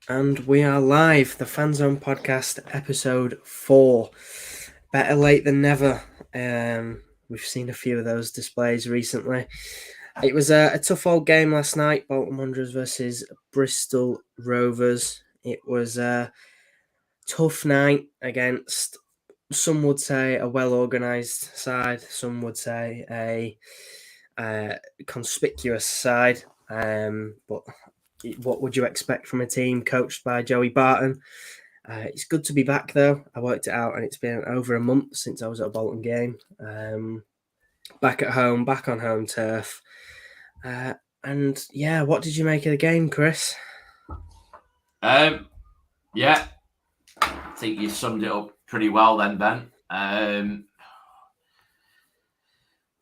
And we are live, the Fanzone podcast, Ep.4. Better late than never. We've seen a few of those displays recently. It was a tough old game last night, Bolton Wanderers versus Bristol Rovers. It was a tough night against, some would say, a well-organised side. Some would say a conspicuous side. But what would you expect from a team coached by Joey Barton? It's good to be back, though. I worked it out, and it's been over a month since I was at a Bolton game. Back at home, back on home turf. And yeah, what did you make of the game, Chris? Yeah, I think you summed it up pretty well then, Ben.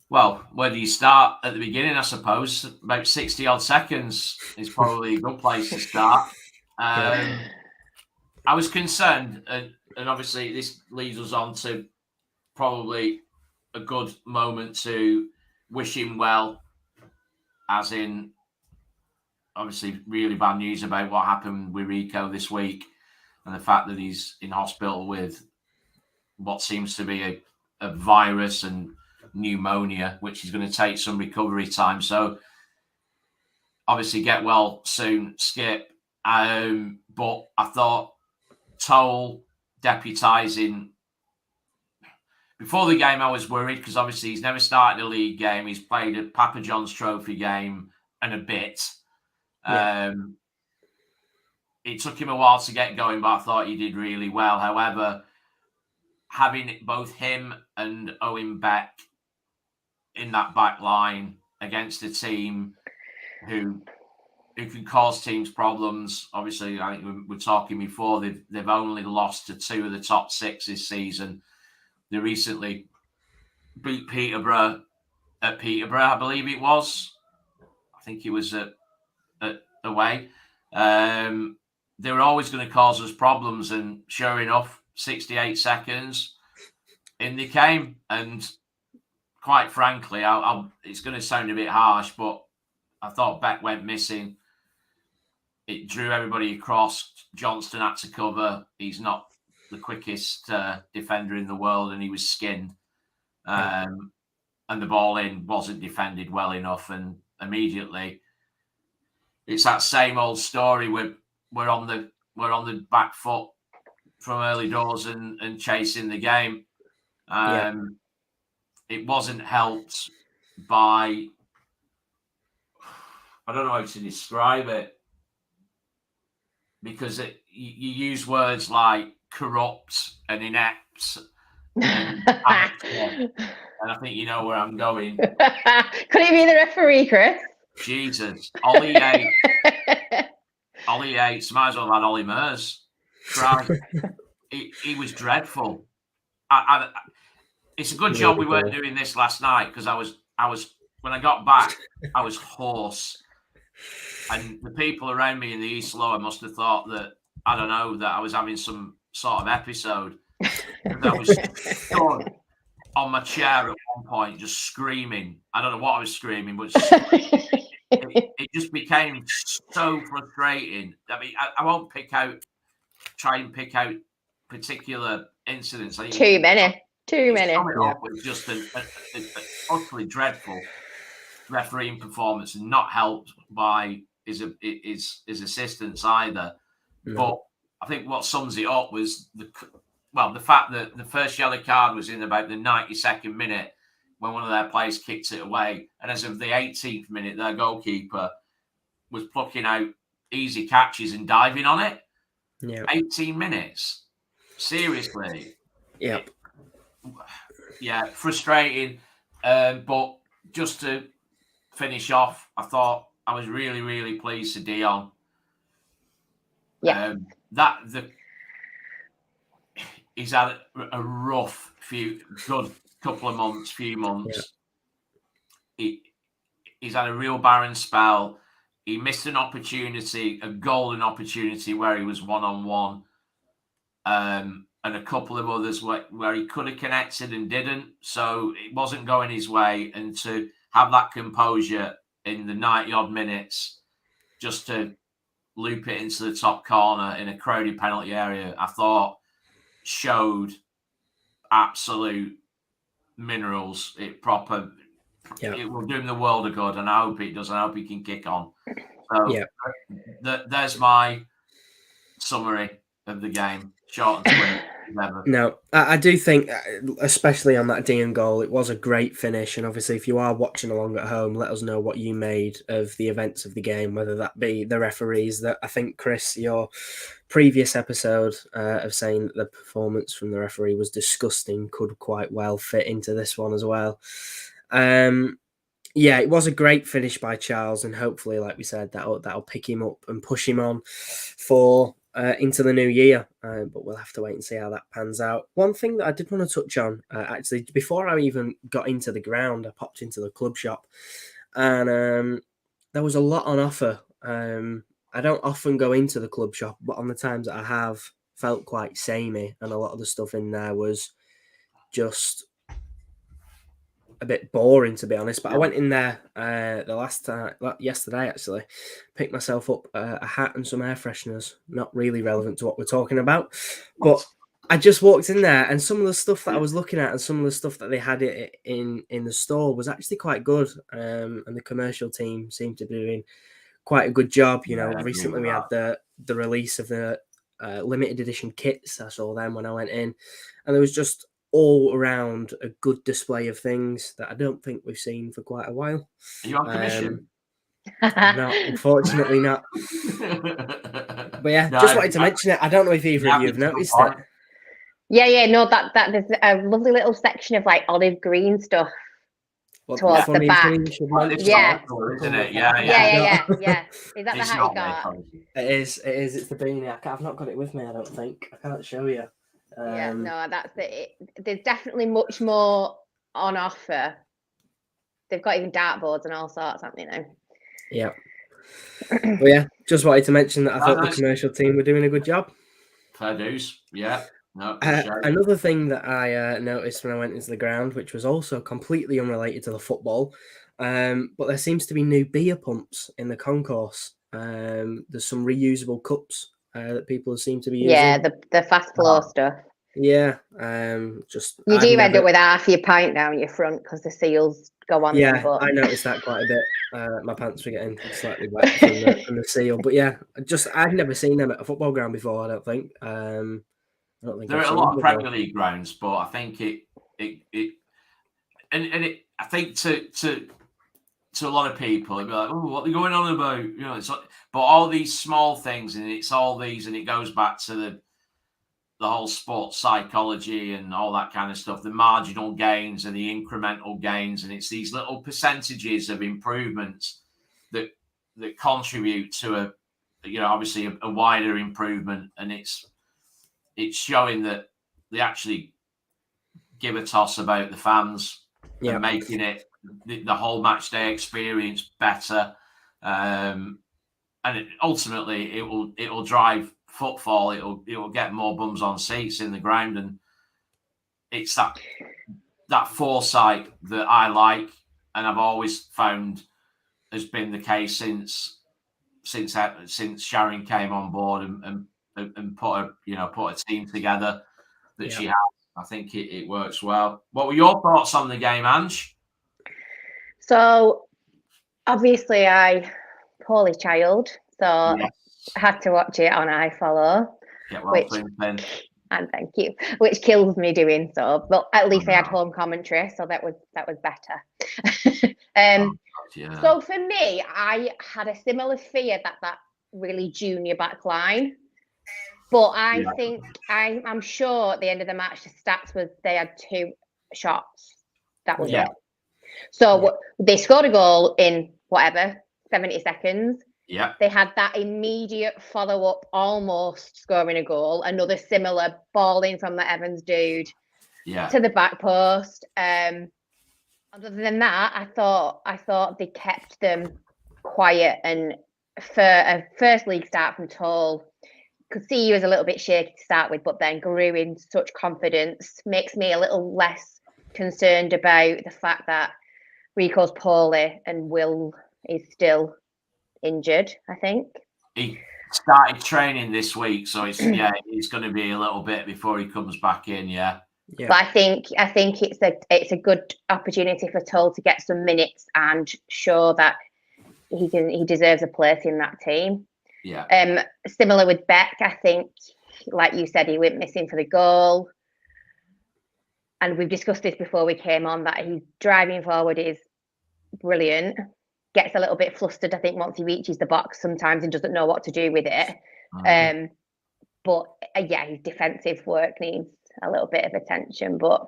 Well, where do you start? At the beginning, I suppose. About 60-odd seconds is probably a good place to start. I was concerned, and obviously this leads us on to probably a good moment to wish him well, as in, obviously, really bad news about what happened with Rico this week and the fact that he's in hospital with what seems to be a virus and pneumonia, which is going to take some recovery time. So obviously get well soon, Skip. But I thought Toll deputising before the game, I was worried because obviously he's never started a league game. He's played a Papa John's Trophy game and a bit. Yeah. It took him a while to get going, but I thought he did really well. However, having both him and Owen Beck in that back line against a team who can cause teams problems. Obviously, I think we were talking before, they've only lost to two of the top six this season. They recently beat Peterborough at Peterborough, I believe it was. I think it was at away. They were always going to cause us problems, and sure enough, 68 seconds in they came. And quite frankly, it's going to sound a bit harsh, but I thought Beck went missing. It drew everybody across. Johnston had to cover. He's not the quickest defender in the world, and he was skinned. And the ball in wasn't defended well enough, and immediately it's that same old story. We're on the back foot from early doors and chasing the game. It wasn't helped by, I don't know how to describe it, because you use words like corrupt and inept and I think you know where I'm going. Could he be the referee, Chris? Jesus. Ollie Yates might as well have had Ollie Mers. He was dreadful. It's a good job we weren't doing this last night, because I was when I got back, I was hoarse. And the people around me in the East Lower must have thought that, I don't know, that I was having some sort of episode. I was stood on my chair at one point, just screaming. I don't know what I was screaming, but it just became so frustrating. I mean, I won't try and pick out particular incidents. Too many. Up with just an utterly dreadful refereeing performance, and not helped by his assistants either. No. But I think what sums it up was the fact that the first yellow card was in about the 92nd minute when one of their players kicked it away, and as of the 18th minute, their goalkeeper was plucking out easy catches and diving on it. Yeah. 18 minutes. Seriously. Yep. Yeah, frustrating. But just to finish off, I thought I was really, really pleased to Dion. Yeah. He's had a rough few months. Yeah. He's had a real barren spell. He missed an opportunity, a golden opportunity, where he was one-on-one. And a couple of others where he could have connected and didn't. So it wasn't going his way. And to have that composure in the 90-odd minutes, just to loop it into the top corner in a crowded penalty area, I thought showed absolute minerals. It will do him the world of good, and I hope it does. And I hope he can kick on. So there's my summary of the game. Short and sweet. No, I do think, especially on that Dean goal, it was a great finish. And obviously, if you are watching along at home, let us know what you made of the events of the game, whether that be the referees. That I think, Chris, your previous episode of saying that the performance from the referee was disgusting could quite well fit into this one as well. Yeah, it was a great finish by Charles, and hopefully, like we said, that'll pick him up and push him on for into the new year. But we'll have to wait and see how that pans out. One thing that I did want to touch on, actually, before I even got into the ground, I popped into the club shop, and there was a lot on offer. I don't often go into the club shop, but on the times that I have, felt quite samey, and a lot of the stuff in there was just a bit boring, to be honest. But I went in there the last time, yesterday actually, picked myself up a hat and some air fresheners. Not really relevant to what we're talking about, but I just walked in there, and some of the stuff that I was looking at and some of the stuff that they had in the store was actually quite good. And the commercial team seemed to be doing quite a good job. You know, recently we had the release of the limited edition kits. I saw them when I went in, and there was just all around a good display of things that I don't think we've seen for quite a while. Are you on commission? No, unfortunately not. But yeah, just wanted to mention it. I don't know if either of you have noticed it. Yeah, no, that there's a lovely little section of like olive green stuff towards the back. Yeah, isn't it? Yeah. Is that the hat you got? It is. It's the beanie. I've not got it with me, I don't think. I can't show you. No, that's it. There's definitely much more on offer. They've got even dartboards and all sorts, haven't they now? Yeah. But yeah, just wanted to mention that I thought the commercial team were doing a good job. Fair dues. Yeah. No, another thing that I noticed when I went into the ground, which was also completely unrelated to the football, but there seems to be new beer pumps in the concourse. There's some reusable cups that people seem to be using. Yeah, the fast flow stuff. Yeah, just you do end up with half your pint down your front because the seals go on. Yeah, I noticed that quite a bit. My pants were getting slightly wet from the seal, but yeah, I've never seen them at a football ground before. I don't think. There are a lot of Premier League grounds, but I think I think to a lot of people, it'd be like, oh, what are they going on about? You know, it's like, but all these small things, and it's all these, and it goes back to the whole sports psychology and all that kind of stuff, the marginal gains and the incremental gains, and it's these little percentages of improvements that contribute to obviously a wider improvement, and it's showing that they actually give a toss about the fans and making it the whole match day experience better, and ultimately it will drive footfall. It will get more bums on seats in the ground, and it's that foresight that I like, and I've always found has been the case since Sharon came on board and put a team together that she has. I think it works well. What were your thoughts on the game, Ange? So obviously I poorly child, so yes. I had to watch it on iFollow. And thank you, which kills me doing so. But at least I had home commentary, so that was better. So for me, I had a similar fear that really junior back line. But I think I'm sure at the end of the match the stats was they had 2 shots. That was it. So they scored a goal in 70 seconds. Yeah. They had that immediate follow-up, almost scoring a goal. Another similar ball in from the Evans dude to the back post. Other than that, I thought they kept them quiet, and for a first league start from Tull, could see he was a little bit shaky to start with, but then grew in such confidence. Makes me a little less concerned about the fact that Rico's poorly and Will is still injured, I think. started training this week, so it's going to be a little bit before he comes back in. Yeah. But I think it's a good opportunity for Tull to get some minutes and show that he deserves a place in that team. Yeah. Similar with Beck, I think, like you said, he went missing for the goal. And we've discussed this before we came on, that he's driving forward is brilliant. Gets a little bit flustered, I think, once he reaches the box sometimes and doesn't know what to do with it. But his defensive work needs a little bit of attention. But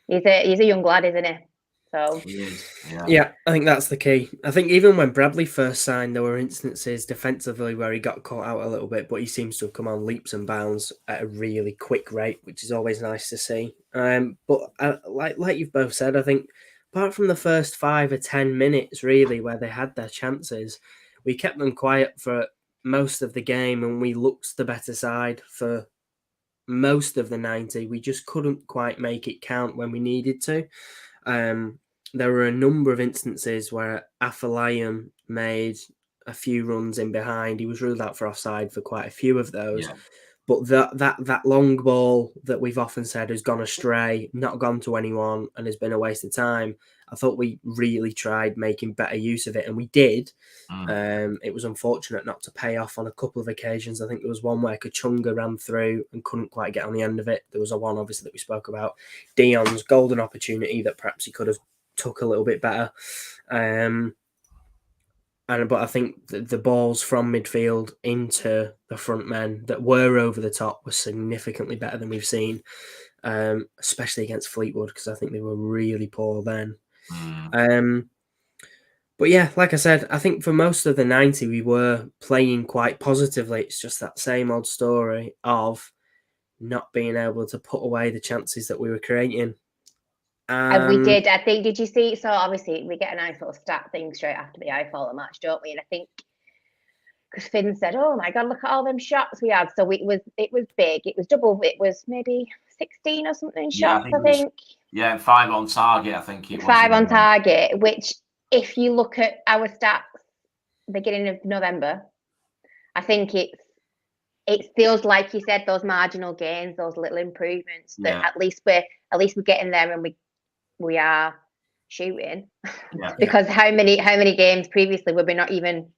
he's a young lad, isn't he? So he is. Yeah, I think that's the key. I think even when Bradley first signed, there were instances defensively where he got caught out a little bit, but he seems to have come on leaps and bounds at a really quick rate, which is always nice to see. But like you've both said, I think apart from the first 5 or 10 minutes, really, where they had their chances, we kept them quiet for most of the game, and we looked the better side for most of the 90. We just couldn't quite make it count when we needed to. There were a number of instances where Afolayan made a few runs in behind. He was ruled out for offside for quite a few of those. Yeah. But that long ball that we've often said has gone astray, not gone to anyone, and has been a waste of time, I thought we really tried making better use of it, and we did. It was unfortunate not to pay off on a couple of occasions. I think there was one where Kachunga ran through and couldn't quite get on the end of it. There was a one, obviously, that we spoke about. Dion's golden opportunity that perhaps he could have took a little bit better. But I think the balls from midfield into the front men that were over the top were significantly better than we've seen, especially against Fleetwood, because I think they were really poor then. But yeah, like I said, I think for most of the 90, we were playing quite positively. It's just that same old story of not being able to put away the chances that we were creating. And we did. I think, did you see? So obviously we get a nice little stat thing straight after the I-Follow match, don't we? And I think because Finn said, "Oh my God, look at all them shots we had." So it was big. It was double. It was maybe 16 or something shots. I think. Yeah, 5 on target. I think it was 5 on target. Which, if you look at our stats, beginning of November, I think it feels like you said, those marginal gains, those little improvements. That at least we're getting there, and we are shooting. Because how many games previously were we not even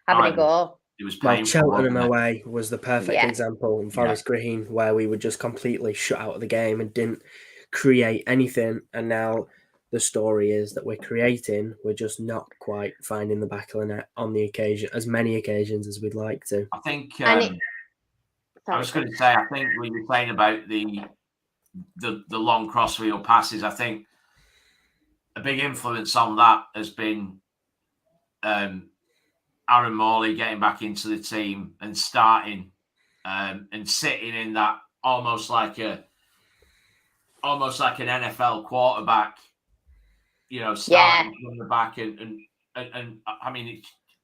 having a go? It was painful. Cheltenham away was the perfect example, in Forest Green, where we were just completely shut out of the game and didn't create anything. And now the story is that we're creating, we're just not quite finding the back of the net on the occasion, as many occasions as we'd like to. I think I was going to say, I think we were saying about the long crossfield passes. I think a big influence on that has been Aaron Morley getting back into the team and starting and sitting in that almost like an NFL quarterback, starting from the back and I mean,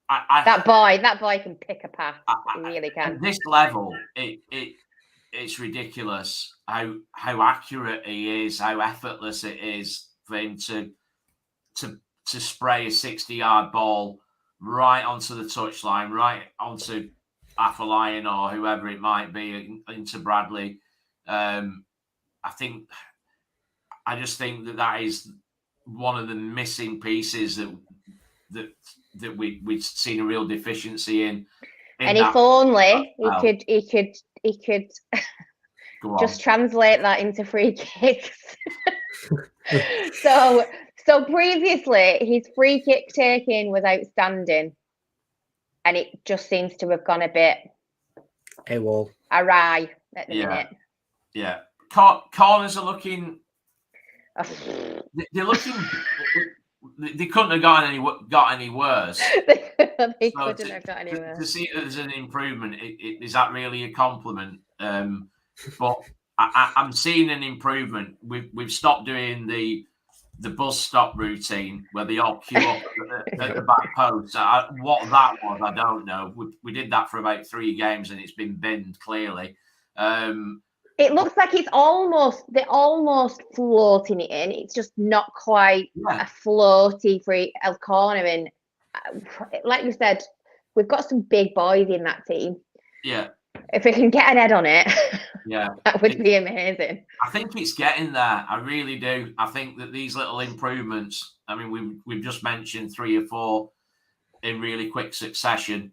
that boy can pick a pass. He really can. At this level, it's ridiculous how accurate he is, how effortless it is for him to spray a 60-yard ball right onto the touchline, right onto Afolayan or whoever it might be, into Bradley. I just think that is one of the missing pieces that we've seen a real deficiency in. And if only he could just translate that into free kicks. So previously his free kick taking was outstanding, and it just seems to have gone a bit awry at the minute. Yeah, corners are looking. They're looking. They couldn't have got any worse. They couldn't have got any worse. To see it as an improvement, is that really a compliment? But I'm seeing an improvement. We've stopped doing the bus stop routine where they all queue up at the back post. What that was, I don't know. We did that for about 3 games and it's been binned clearly. It looks like they're almost floating it in. It's just not quite a floaty free corner. And like you said, we've got some big boys in that team. Yeah. If we can get an head on it, yeah, that would be amazing. I think it's getting there. I really do. I think that these little improvements, I mean, we've just mentioned 3 or 4 in really quick succession.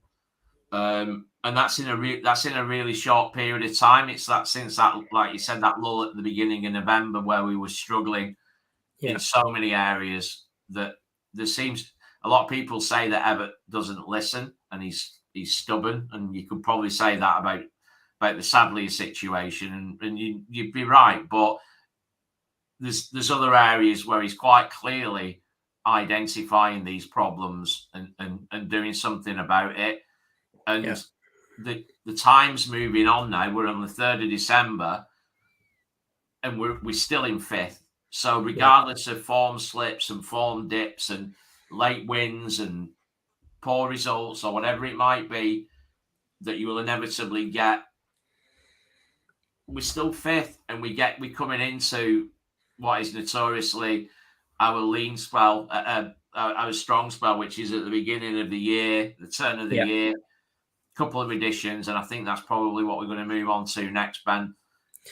And that's in a really short period of time. It's that since that, like you said, that lull at the beginning of November where we were struggling in so many areas that there seems a lot of people say that Everett doesn't listen and he's stubborn, and you could probably say that about the Sadler situation, and you'd be right, but there's other areas where he's quite clearly identifying these problems and doing something about it. And the time's moving on now. We're on the 3rd of December and we're still in 5th. So regardless of form slips and form dips and late wins and poor results or whatever it might be that you will inevitably get, we're still 5th, and we're coming into what is notoriously our lean spell, our strong spell, which is at the beginning of the year, the turn of the year. Couple of additions, and I think that's probably what we're going to move on to next, Ben.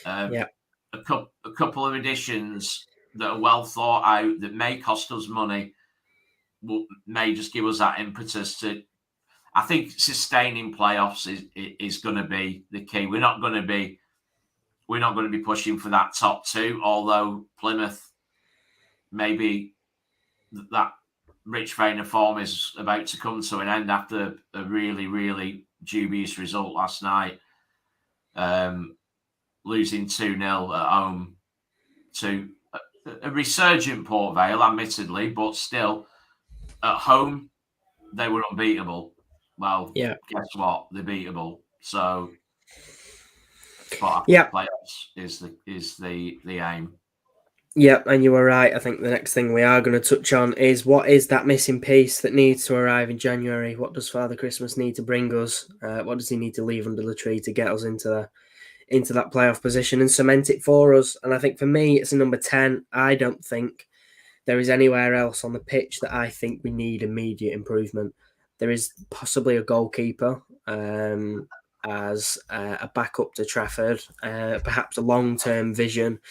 A couple of additions that are well thought out, that may cost us money, may just give us that impetus to. I think sustaining playoffs is going to be the key. We're not going to be pushing for that top 2, although Plymouth, maybe that rich vein of form is about to come to an end after a really, really dubious result last night, losing 2-0 at home to a resurgent Port Vale, admittedly, but still at home they were unbeatable. Well, guess what? They're beatable. So, playoffs is the aim. Yep, and you were right. I think the next thing we are going to touch on is what is that missing piece that needs to arrive in January? What does Father Christmas need to bring us? What does he need to leave under the tree to get us into that playoff position and cement it for us? And I think for me, it's a number 10. I don't think there is anywhere else on the pitch that I think we need immediate improvement. There is possibly a goalkeeper as a backup to Trafford, perhaps a long-term vision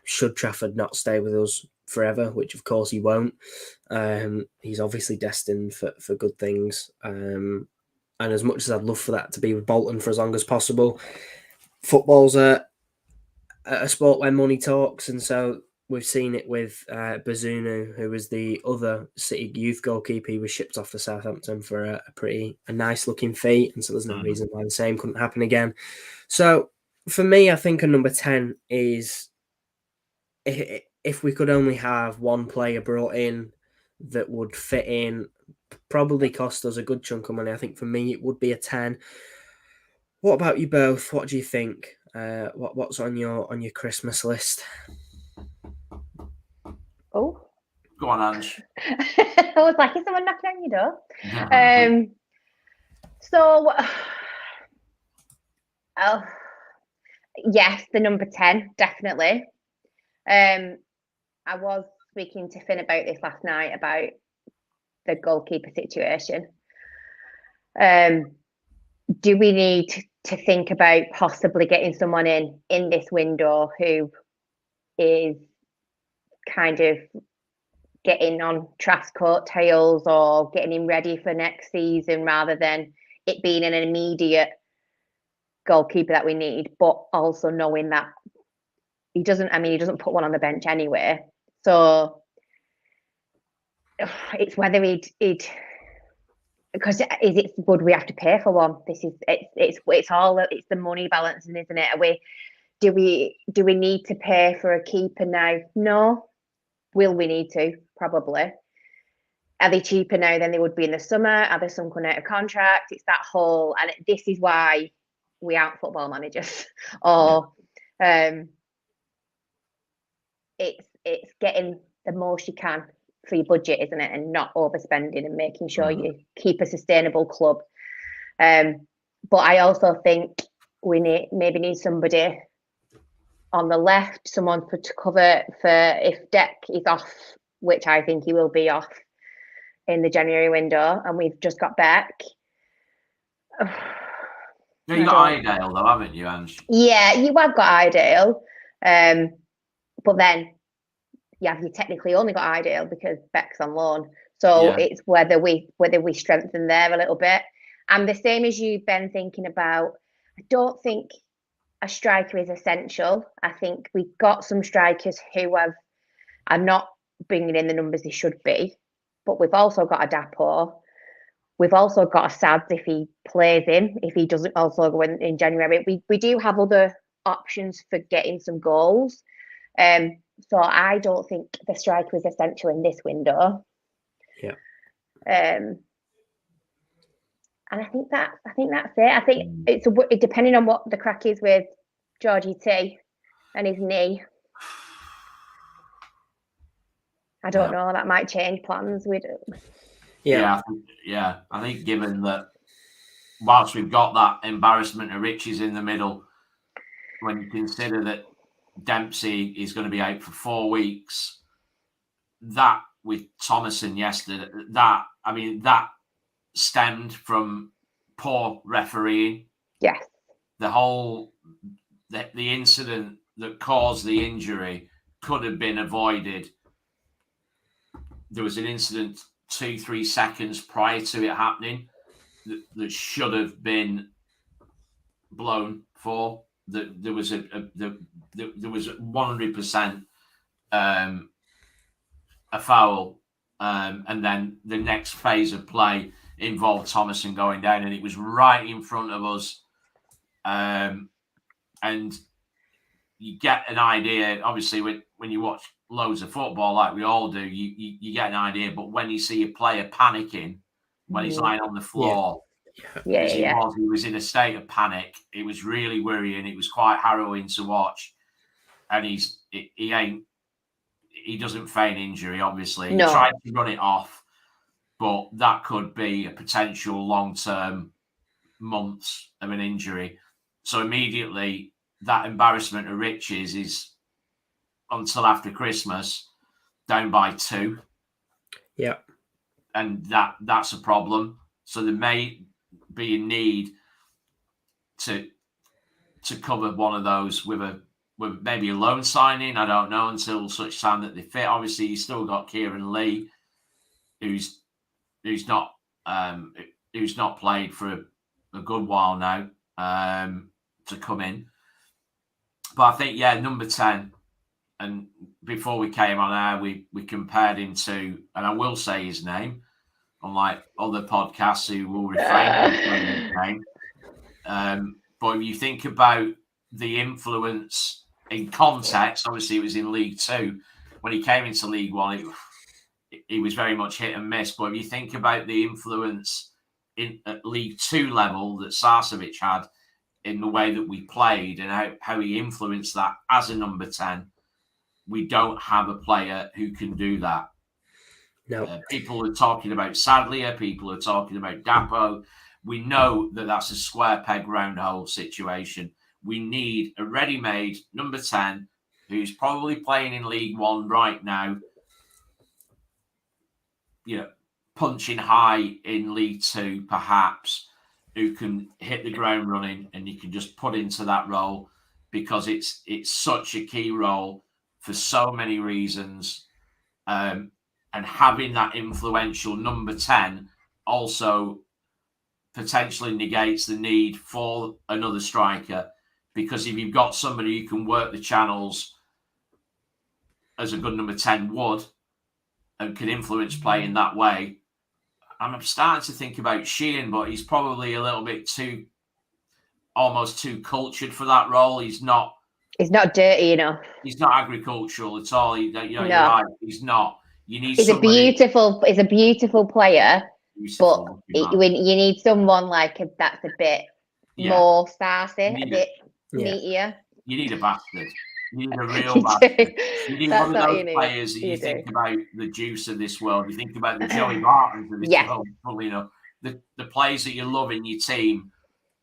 should Trafford not stay with us forever, which of course he won't. He's obviously destined for good things. And as much as I'd love for that to be with Bolton for as long as possible, football's a sport where money talks. And so we've seen it with Bazunu, who was the other City youth goalkeeper. He was shipped off to Southampton for a nice looking fee. And so there's no reason why the same couldn't happen again. So for me, I think a number 10 is, if we could only have one player brought in that would fit in, probably cost us a good chunk of money. I think for me, it would be a 10. What about you both? What do you think? What's on your Christmas list? Oh, go on, Ange. I was like, is someone knocking on your door? So, yes, the number 10, definitely. I was speaking to Finn about this last night, about the goalkeeper situation. Do we need to think about possibly getting someone in this window who is kind of getting on Traff's coattails or getting him ready for next season, rather than it being an immediate goalkeeper that we need, but also knowing that he doesn't put one on the bench anyway. So it's whether he'd because would we have to pay for one? It's the money balancing, isn't it? Do we need to pay for a keeper now? No. Will we need to? Probably. Are they cheaper now than they would be in the summer? Are there some coming out of contract? It's that whole, and this is why we aren't football managers, or it's getting the most you can for your budget, isn't it? And not overspending and making sure you keep a sustainable club. But I also think we maybe need somebody on the left, someone to cover for if Deck is off, which I think he will be off in the January window, and we've just got back. Yeah, you got Iredale though, haven't you, Ange? Yeah, you have got Iredale, but then you technically only got Iredale because Beck's on loan. So it's whether we strengthen there a little bit. I'm the same as you, Ben, thinking about. I don't think a striker is essential. I think we've got some strikers who are not bringing in the numbers they should be, but we've also got a Dapo. We've also got a Sads if he plays in, if he doesn't also go in January. We do have other options for getting some goals. So I don't think the striker is essential in this window. Yeah. And I think that's it. I think it's depending on what the crack is with Georgie T and his knee. I don't know. That might change plans. We do. Yeah. I think given that, whilst we've got that embarrassment of riches in the middle, when you consider that Dempsey is going to be out for 4 weeks, that with Thomason yesterday, that stemmed from poor refereeing. Yes. The incident that caused the injury could have been avoided. There was an incident 2-3 seconds prior to it happening that should have been blown for. There was there was 100% a foul, and then the next phase of play involved Thomason going down, and it was right in front of us. And you get an idea, obviously, when you watch loads of football like we all do, you get an idea. But when you see a player panicking when he's lying on the floor, he was in a state of panic. It was really worrying. It was quite harrowing to watch. And he doesn't feign injury, obviously. No. He tried to run it off, but that could be a potential long-term months of an injury. So immediately, that embarrassment of riches is until after Christmas, down by 2. Yeah. And that's a problem. So there may be a need to cover one of those with maybe a loan signing. I don't know, until such time that they fit. Obviously, you still got Kieran Lee, who's not played for a good while now, to come in. But I think, number 10. And before we came on air, we compared him to, and I will say his name, unlike other podcasts who will refrain from saying his name. But if you think about the influence in context, obviously it was in League 2. When he came into League 1, he was very much hit and miss. But if you think about the influence at League 2 level that Sarcevic had in the way that we played and how he influenced that as a number 10, we don't have a player who can do that. No. People are talking about Sadlier. People are talking about Dapo. We know that that's a square peg round hole situation. We need a ready-made number 10 who's probably playing in League 1 right now, punching high in League 2 perhaps, who can hit the ground running and you can just put into that role, because it's such a key role for so many reasons. And having that influential number 10 also potentially negates the need for another striker, because if you've got somebody who can work the channels as a good number 10 would, and can influence play in that way, I'm starting to think about Sheehan, but he's probably a little bit almost too cultured for that role. He's not dirty enough. He's not agricultural at all. You're right. He's not. You need. He's a beautiful player, but you need someone like that's a bit more sassy, a bit meatier. You need a bastard. You need a real bastard. You need one of those players that you think about the Juice of this world. You think about the Joey Bartons of this world. Probably, the players that you love in your team,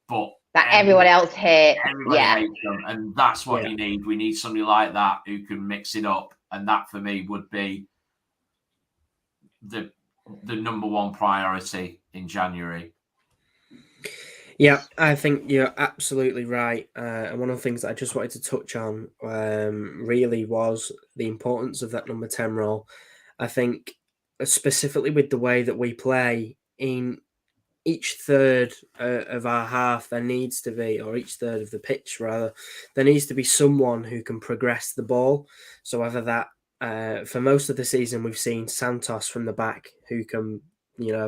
but that everyone else hates. Everybody hates them, and that's what you need. We need somebody like that who can mix it up, and that for me would be the number one priority in January. Yeah, I think you're absolutely right. And one of the things that I just wanted to touch on really was the importance of that number 10 role. I think specifically with the way that we play in each third of our half, there needs to be, or each third of the pitch rather, there needs to be someone who can progress the ball. So whether that, for most of the season, we've seen Santos from the back who can,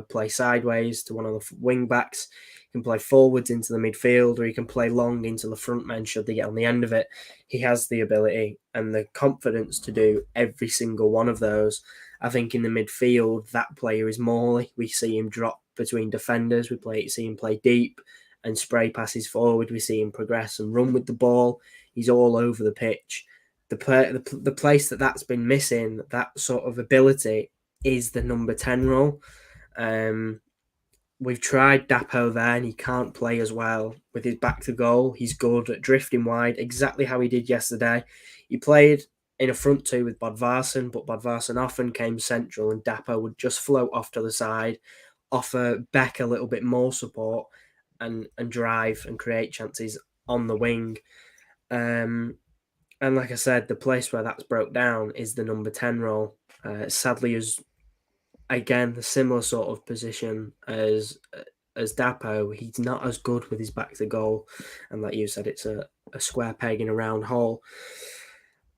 play sideways to one of the wing backs, he can play forwards into the midfield, or he can play long into the front men should they get on the end of it. He has the ability and the confidence to do every single one of those. I think in the midfield, that player is Morley. We see him drop between defenders. See him play deep and spray passes forward. We see him progress and run with the ball. He's all over the pitch. The place that's been missing, that sort of ability, is the number 10 role. We've tried Dapo there and he can't play as well with his back to goal. He's good at drifting wide, exactly how he did yesterday. He played in a front two with Bodvarsson, but Bodvarsson often came central and Dapo would just float off to the side, offer Beck a little bit more support and drive and create chances on the wing. And like I said, the place where that's broke down is the number 10 role. Sadly, is again the similar sort of position as Dapo. He's not as good with his back to goal, and like you said, it's a square peg in a round hole.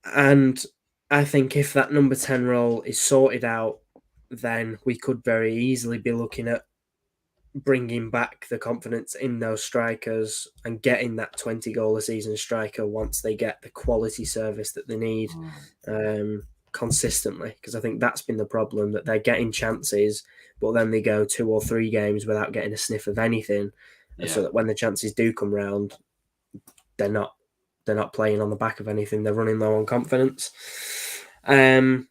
And I think if that number 10 role is sorted out, then we could very easily be looking at bringing back the confidence in those strikers and getting that 20 goal a season striker once they get the quality service that they need consistently. Because I think that's been the problem, that they're getting chances, but then they go 2 or 3 games without getting a sniff of anything. Yeah. So that when the chances do come round, they're not playing on the back of anything. They're running low on confidence. And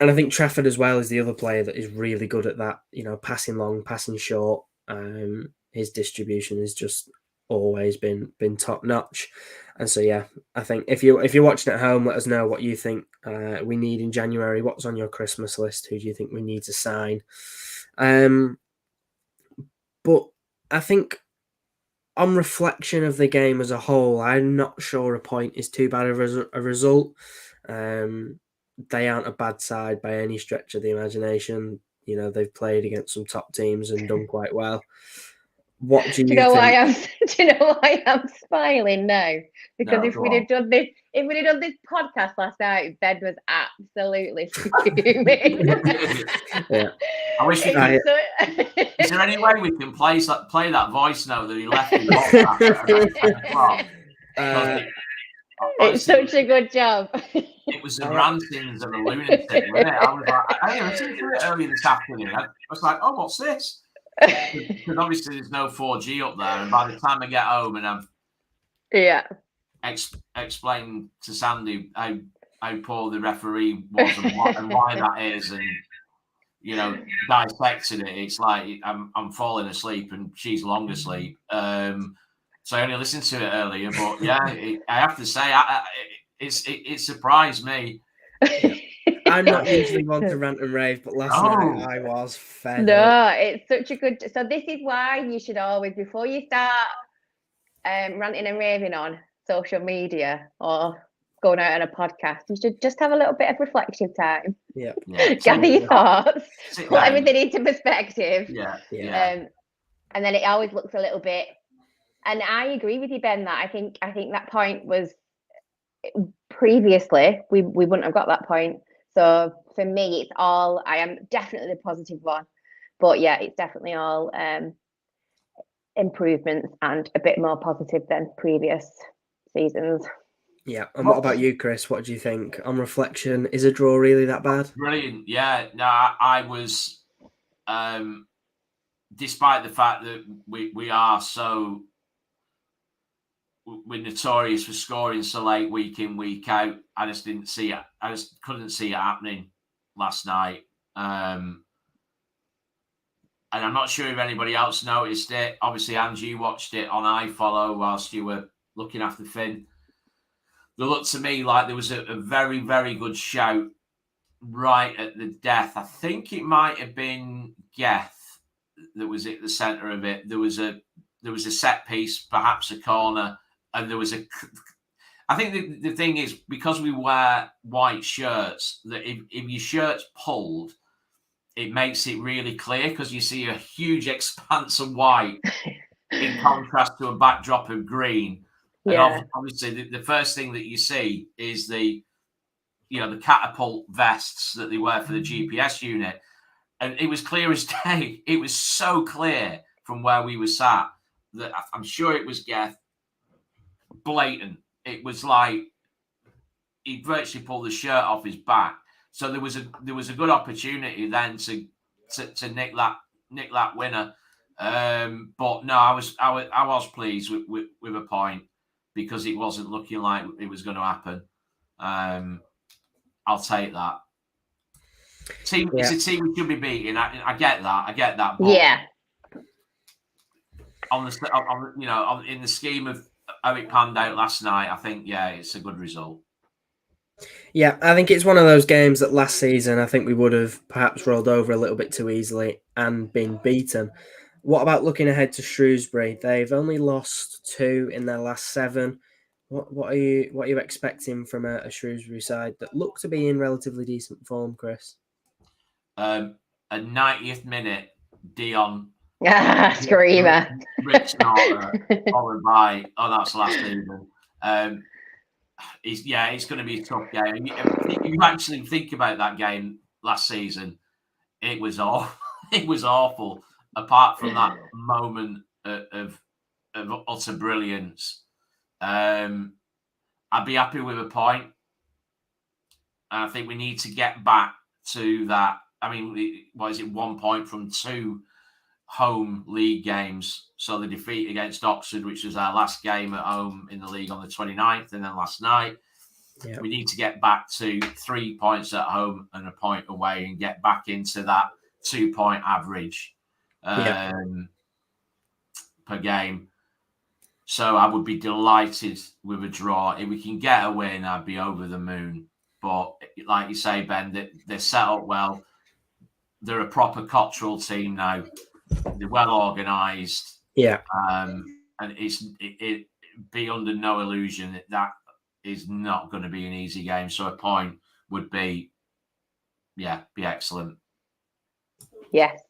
I think Trafford as well is the other player that is really good at that, passing long, passing short. His distribution has just always been top notch. And so, yeah, I think if you're watching at home, let us know what you think we need in January. What's on your Christmas list? Who do you think we need to sign? But I think on reflection of the game as a whole, I'm not sure a point is too bad of a result. They aren't a bad side by any stretch of the imagination. They've played against some top teams and done quite well. What do you think? Do you know why I'm smiling now? Because if we'd have done this podcast last night, Ben was absolutely fuming. Yeah. I wish we could. Is there any way we can play that voice note that he left in WhatsApp? It's such a good job. It was the rantings of a lunatic, wasn't it? I was like, I listened to it earlier this afternoon. I was like, oh, what's this? Because obviously there's no 4G up there, and by the time I get home and I've explained to Sandy how poor the referee was and why that is, and dissecting it, it's like I'm falling asleep and she's long asleep. So I only listened to it earlier, but yeah, I have to say, it surprised me. I'm not usually one to rant and rave, but last night I was fed up. It's such a good. So this is why you should always, before you start ranting and raving on social media or going out on a podcast, you should just have a little bit of reflective time. Yeah. Gather your thoughts, put everything into perspective. Yeah. And then it always looks a little bit. And I agree with you, Ben, that I think that point was previously we wouldn't have got that point. So for me, it's all, I am definitely the positive one, but yeah, it's definitely all improvements and a bit more positive than previous seasons. Yeah. And what about you, Chris? What do you think? On reflection, is a draw really that bad? Brilliant. Yeah. No, I was, despite the fact that we are so, we're notorious for scoring so late week in, week out. I just didn't see it. I just couldn't see it happening last night. And I'm not sure if anybody else noticed it. Obviously, Angie, you watched it on iFollow whilst you were looking after Finn. It looked to me like there was a very, very good shout right at the death. I think it might have been Geth that was at the centre of it. There was a there was a set piece, perhaps a corner, and there was a. I think the thing is, because we wear white shirts, that if your shirt's pulled, it makes it really clear because you see a huge expanse of white in contrast to a backdrop of green. And obviously, the first thing that you see is the catapult vests that they wear for the GPS unit. And it was clear as day. It was so clear from where we were sat that I'm sure it was blatant. It was like he virtually pulled the shirt off his back. So there was a good opportunity then to nick that winner. But no, I was pleased with a point because it wasn't looking like it was going to happen. I'll take that. It's a team we should be beating. I get that. But in the scheme of how it panned out last night, I think it's a good result. Yeah, I think it's one of those games that last season I think we would have perhaps rolled over a little bit too easily and been beaten. What about looking ahead to Shrewsbury? They've only lost 2 in their last 7. What are you expecting from a Shrewsbury side that look to be in relatively decent form, Chris? A 90th minute Dion screamer. Rich Snorter, followed by that's last season. It's going to be a tough game. You actually think about that game last season, it was awful. It was awful. Apart from that moment of utter brilliance, I'd be happy with a point. And I think we need to get back to that. I mean, what is it? 1 point from 2 home league games. So the defeat against Oxford, which was our last game at home in the league on the 29th, and then last night. Yep. We need to get back to 3 points at home and a point away and get back into that 2-point average per game. So I would be delighted with a draw. If we can get a win, I'd be over the moon. But like you say, Ben, they're set up well. They're a proper Cottrell team now. They're well organised. Yeah. And it be under no illusion that is not going to be an easy game. So a point would be excellent. Yes.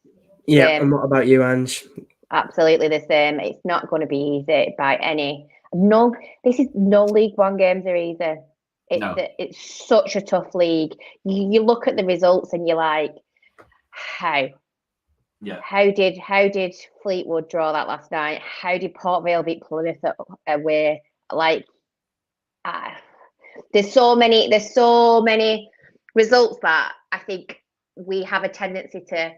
Yeah. And what about you, Ange? Absolutely the same. It's not going to be easy by any. No, this is no League One games are easy. It's such a tough league. You look at the results and you're like, how? Yeah. How did Fleetwood draw that last night? How did Port Vale beat Plymouth away? Like, there's so many results that I think we have a tendency to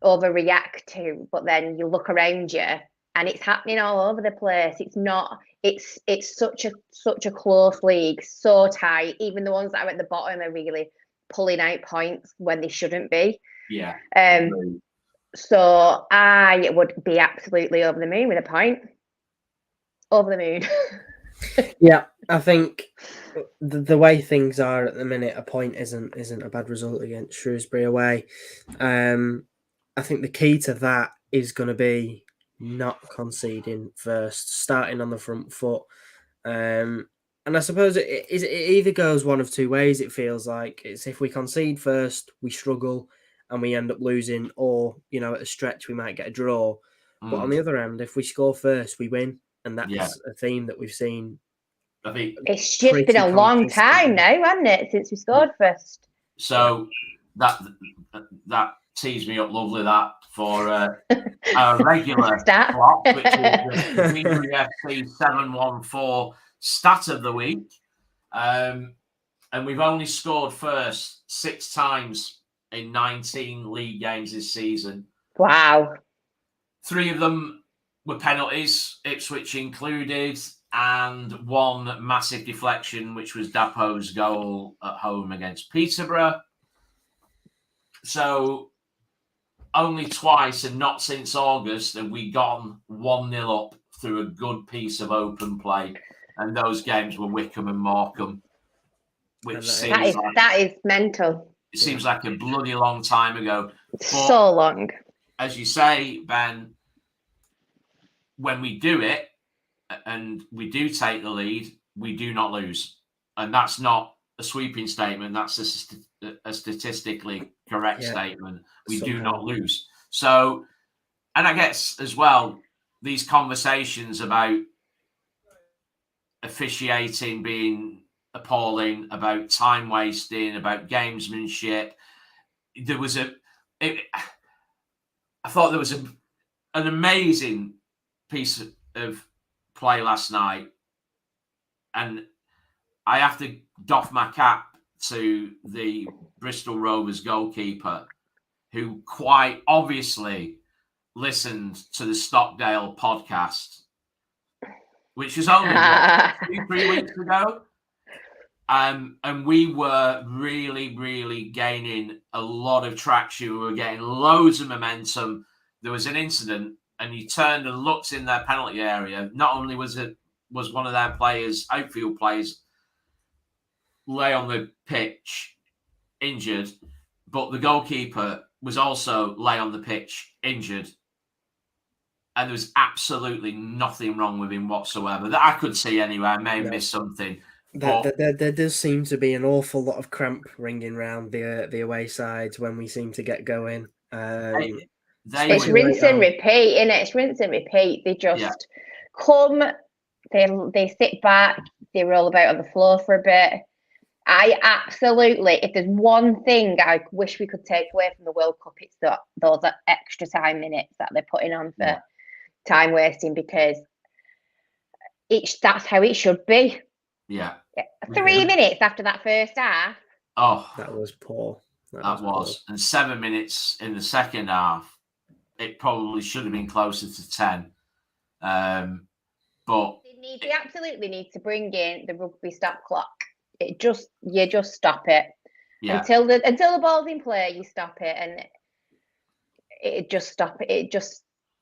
overreact to, but then you look around you and it's happening all over the place. It's such a close league, so tight. Even the ones that are at the bottom are really pulling out points when they shouldn't be. Yeah. So I would be absolutely over the moon with a point. Over the moon. Yeah, I think the way things are at the minute, a point isn't a bad result against Shrewsbury away. I think the key to that is going to be not conceding first, starting on the front foot. And I suppose it either goes one of two ways, it feels like. It's if we concede first, we struggle and we end up losing, or, at a stretch, we might get a draw. But on the other hand, if we score first, we win. And that's a theme that we've seen. I think it's just been a long time now, hasn't it, since we scored first? So that tees me up lovely, that, for our regular slot, which is the Greenbury FC 714 stat of the week. And we've only scored first 6 times in 19 league games this season. Wow. 3 of them were penalties, Ipswich included, and 1 massive deflection, which was Dapo's goal at home against Peterborough. So only twice, and not since August, have we gone 1-0 up through a good piece of open play. And those games were Wickham and Morecambe, which that is mental. It seems like a bloody long time ago. But so long. As you say, Ben, when we do it and we do take the lead, we do not lose. And that's not a sweeping statement. That's a statistically correct statement. We do not lose. So, and I guess as well, these conversations about officiating being appalling, about time wasting, about gamesmanship. I thought there was an amazing piece of play last night, and I have to doff my cap to the Bristol Rovers goalkeeper, who quite obviously listened to the Stockdale podcast, which was only 2-3 weeks ago. And we were really, really gaining a lot of traction. We were getting loads of momentum. There was an incident, and he turned and looked in their penalty area. Not only was one of their players, outfield players, lay on the pitch injured, but the goalkeeper was also lay on the pitch injured. And there was absolutely nothing wrong with him whatsoever that I could see anyway. I may have missed something. There does seem to be an awful lot of cramp ringing round the away sides when we seem to get going. It's rinse and repeat, isn't it? It's rinse and repeat. They just come, they sit back, they roll about on the floor for a bit. I absolutely, if there's one thing I wish we could take away from the World Cup, it's those extra time minutes that they're putting on for time wasting, because that's how it should be. Yeah. 3 minutes after that first half. Oh, that was poor. That was. And 7 minutes in the second half. It probably should have been closer to 10. But they absolutely need to bring in the rugby stop clock. You just stop it. Yeah. Until the ball's in play, you stop it, and it just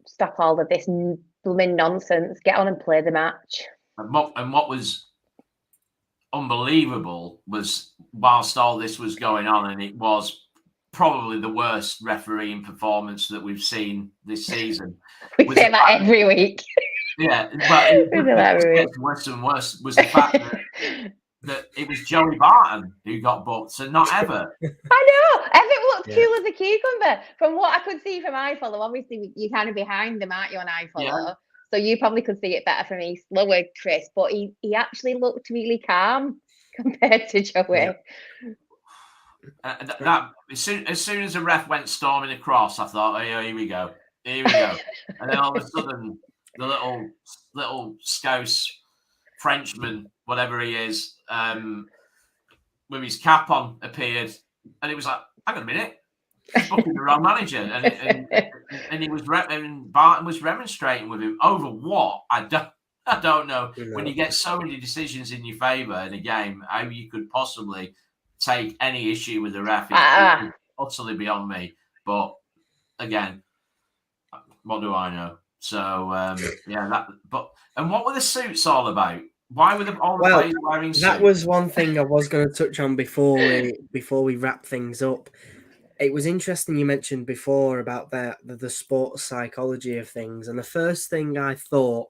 stop all of this blooming nonsense. Get on and play the match. And what was unbelievable was, whilst all this was going on, and it was probably the worst refereeing performance that we've seen this season. We say that every week. Yeah, but it gets worse and worse. Was the fact that it was Joey Barton who got booked, and not Everett. I know. Everett looked cool as a cucumber. From what I could see from iFollow, obviously you're kind of behind them, aren't you, on iFollow? Yeah. So you probably could see it better from me, slower, Chris. But he actually looked really calm compared to Joey. Yeah. As soon as the ref went storming across, I thought, oh, here we go. And then all of a sudden, the little Scouse Frenchman, whatever he is, with his cap on, appeared, and it was like, hang on a minute, he's booking the wrong manager, and he was and Barton was remonstrating with him over what I don't know. When you get so many decisions in your favour in a game, how you could possibly take any issue with the ref is utterly beyond me. But again, what do I know? So and what were the suits all about? Why were all the players wearing suits? That was one thing I was going to touch on before we wrap things up. It was interesting you mentioned before about the sports psychology of things, and the first thing I thought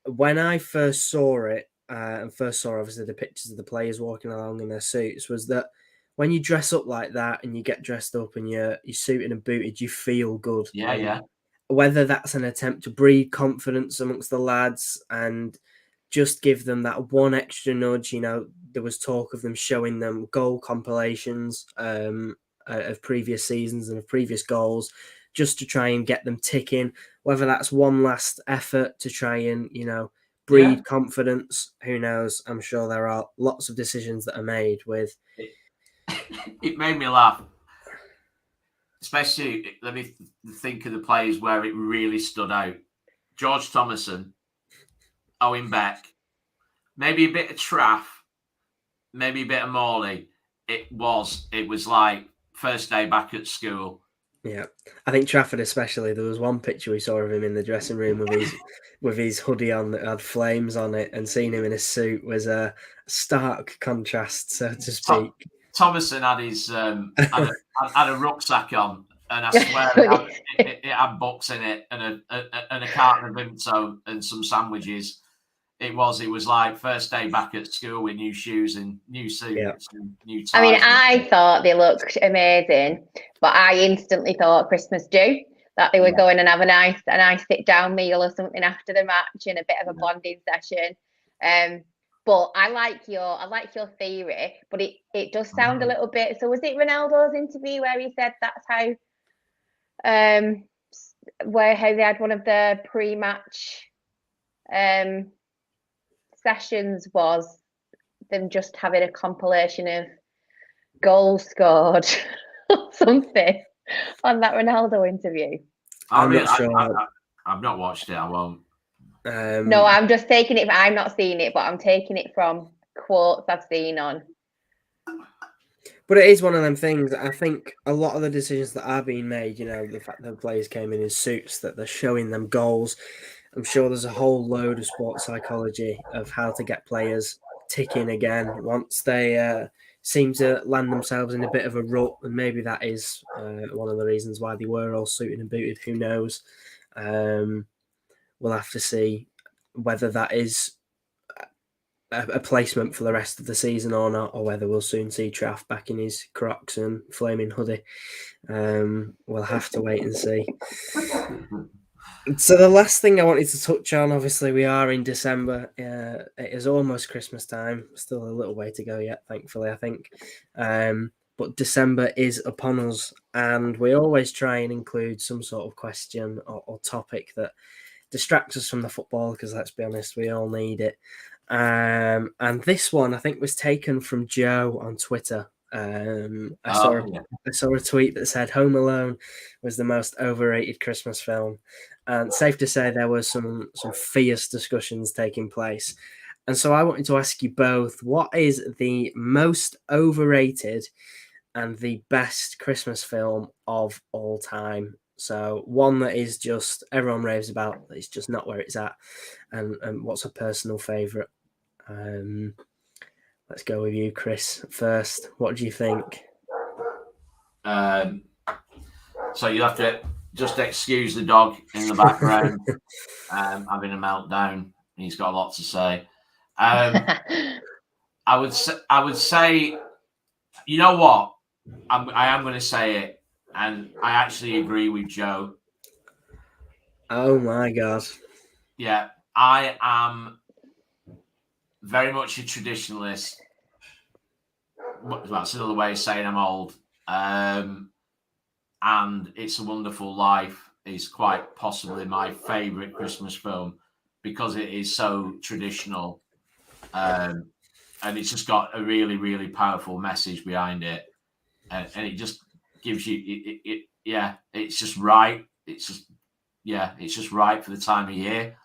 when I first saw it, and first saw obviously the pictures of the players walking along in their suits, was that when you dress up like that and you get dressed up and you're suited and booted, you feel good. Yeah. Whether that's an attempt to breed confidence amongst the lads and just give them that one extra nudge. There was talk of them showing them goal compilations of previous seasons and of previous goals, just to try and get them ticking. Whether that's one last effort to try and, breed confidence, who knows? I'm sure there are lots of decisions that are made with. It made me laugh. Especially, let me think of the players where it really stood out. George Thomason, Owen Beck, maybe a bit of Traff, maybe a bit of Morley. It was like first day back at school. Yeah, I think Trafford especially. There was one picture we saw of him in the dressing room with his hoodie on that had flames on it, and seeing him in a suit was a stark contrast, so to speak. Thomason had his had a rucksack on, and I swear it had books in it and a carton of Vimto and some sandwiches. It was like first day back at school with new shoes and new suits and new ties. I mean, I thought they looked amazing, but I instantly thought Christmas do, that they would go in and have a nice sit down meal or something after the match and a bit of a bonding session. But I like your theory, but it does sound a little bit. So was it Ronaldo's interview where he said that's how they had one of the pre-match sessions was them just having a compilation of goals scored or something on that Ronaldo interview? I'm not sure. I've not watched it. I won't. No, I'm just taking it. I'm not seeing it, but I'm taking it from quotes I've seen on. But it is one of them things. I think a lot of the decisions that are being made, the fact that the players came in suits, that they're showing them goals. I'm sure there's a whole load of sports psychology of how to get players ticking again once they seem to land themselves in a bit of a rut. And maybe that is one of the reasons why they were all suited and booted. Who knows? We'll have to see whether that is a placement for the rest of the season or not, or whether we'll soon see Traff back in his Crocs and flaming hoodie. We'll have to wait and see. So the last thing I wanted to touch on, obviously we are in December. It is almost Christmas time. Still a little way to go yet, thankfully, I think. But December is upon us, and we always try and include some sort of question or topic that distracts us from the football, because let's be honest, we all need it. And this one, I think, was taken from Joe on Twitter. I saw a tweet that said Home Alone was the most overrated Christmas film, and safe to say there were some fierce discussions taking place. And so I wanted to ask you both, what is the most overrated and the best Christmas film of all time? So one that is just everyone raves about, it's just not where it's at, and what's a personal favourite? Let's go with you, Chris, first. What do you think? So you have to just excuse the dog in the background having a meltdown. He's got a lot to say. I would say, you know what? I am going to say it, and I actually agree with Joe. Oh my God. Yeah, I am very much a traditionalist. That's another way of saying I'm old. And It's a Wonderful Life is quite possibly my favourite Christmas film because it is so traditional. And it's just got a really, really powerful message behind it. And it just gives you, it's just right. It's just right for the time of year.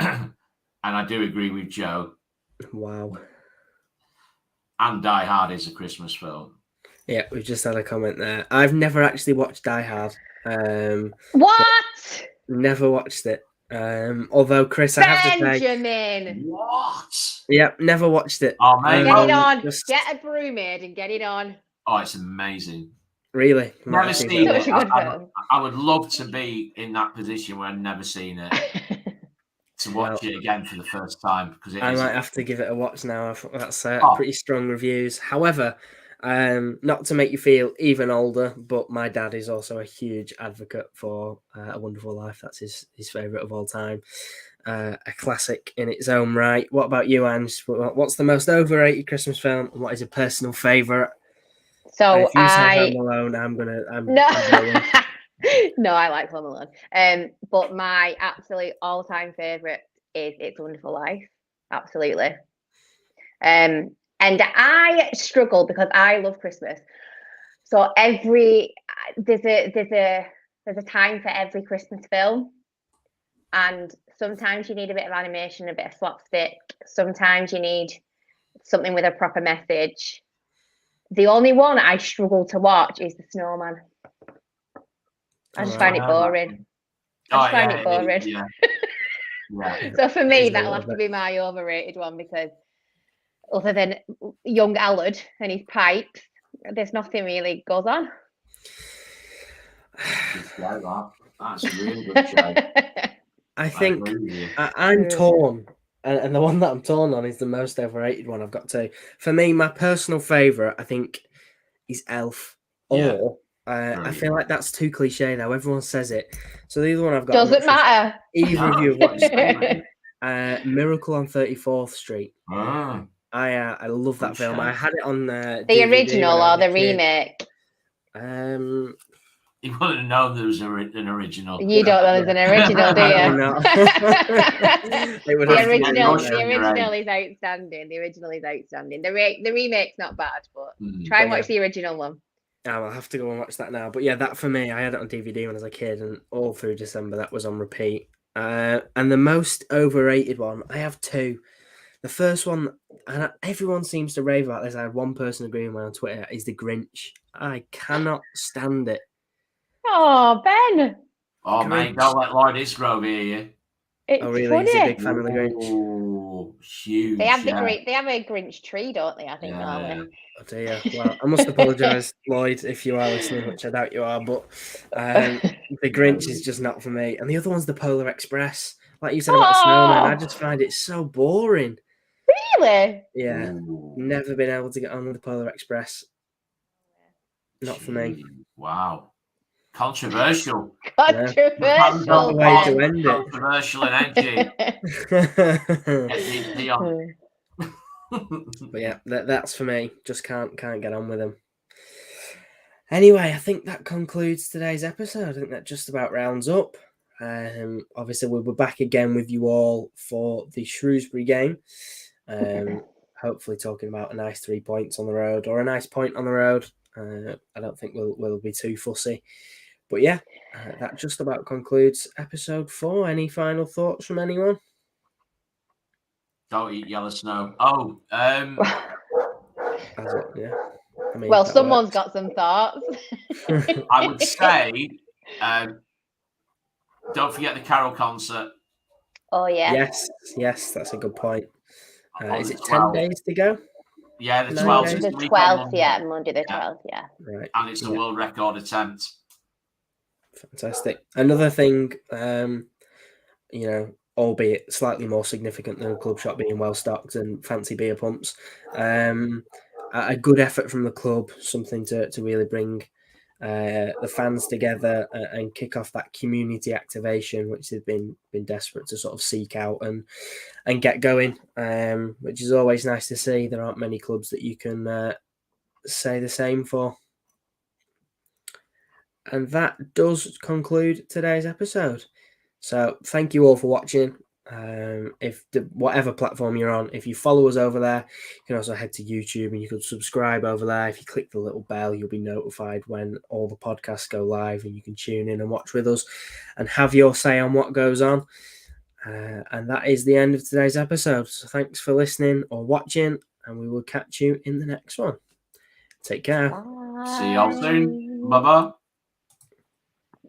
And I do agree with Joe. Wow. And Die Hard is a Christmas film. Yeah, we've just had a comment there. I've never actually watched Die Hard. What? Never watched it. Although, Chris, I have to say... Benjamin! What? Yep, never watched it. Oh, man. Get it on. Get a brew made and get it on. Oh, it's amazing. Really? Never seen it. I would love to be in that position where I've never seen it. To watch it again for the first time. Because I might have to give it a watch now. That's pretty strong reviews. However, not to make you feel even older, but my dad is also a huge advocate for A Wonderful Life. That's his favourite of all time. A classic in its own right. What about you, Ange? What's the most overrated Christmas film, and what is a personal favourite? So if you say Home Alone, I'm going. No, I like Home Alone. But my absolute all-time favourite is It's a Wonderful Life. Absolutely. And I struggle because I love Christmas. So there's a time for every Christmas film. And sometimes you need a bit of animation, a bit of slapstick. Sometimes you need something with a proper message. The only one I struggle to watch is The Snowman. I just find it boring. Yeah. So for me, that'll have to be my overrated one, because other than young Allard and his pipes, there's nothing really goes on. That's a really good show. I think I'm torn, and the one that I'm torn on is the most overrated one I've got to. For me, my personal favourite, I think, is Elf. Or I feel like that's too cliche now. Everyone says it. So the other one I've got doesn't matter. Either of you have watched Miracle on 34th Street. I love that film. I had it on the DVD original or the remake. You wouldn't have known there was an original. You don't know there's an original, do you? The original is outstanding. The original is outstanding. The remake's not bad, but try and watch the original one. I'll have to go and watch that now. But yeah, that for me, I had it on DVD when I was a kid, and all through December that was on repeat. And the most overrated one, I have two. The first one, and everyone seems to rave about this. I had one person agreeing with me on Twitter, is The Grinch. I cannot stand it. Oh, Ben. Oh, Grinch. Mate, don't let Lloyd Isgrove hear you. It's really? Funny. He's a big fan of The Grinch. Oh, huge. They have they have a Grinch tree, don't they? I think normally. Oh dear. Well, I must apologise, Lloyd, if you are listening, which I doubt you are. But The Grinch is just not for me. And the other one's The Polar Express. Like you said about Snowman, I just find it so boring. Really? Yeah. Never been able to get on with The Polar Express. Not for me. Wow. Controversial. Controversial. Way to end it. Controversial and edgy. But yeah, that's for me. Just can't get on with them. Anyway, I think that concludes today's episode. I think that just about rounds up. Obviously, we'll be back again with you all for the Shrewsbury game. Hopefully, talking about a nice 3 points on the road or a nice point on the road. I don't think we'll be too fussy. But yeah, that just about concludes episode 4. Any final thoughts from anyone? Don't eat yellow snow. Oh, yeah. I mean, well, someone's got some thoughts. I would say, don't forget the Carol concert. Oh yeah. Yes, that's a good point. Is it 10 days to go? Yeah, the 12th. The 12th, yeah, Monday the 12th, yeah. Right. And it's a world record attempt. Fantastic. Another thing, albeit slightly more significant than a club shop being well stocked and fancy beer pumps, a good effort from the club, something to really bring the fans together and kick off that community activation, which they've been desperate to sort of seek out and get going, which is always nice to see. There aren't many clubs that you can say the same for. And that does conclude today's episode. So thank you all for watching. Whatever platform you're on, if you follow us over there, you can also head to YouTube and you can subscribe over there. If you click the little bell, you'll be notified when all the podcasts go live and you can tune in and watch with us and have your say on what goes on. And that is the end of today's episode. So thanks for listening or watching, and we will catch you in the next one. Take care. Bye. See y'all soon. Bye-bye.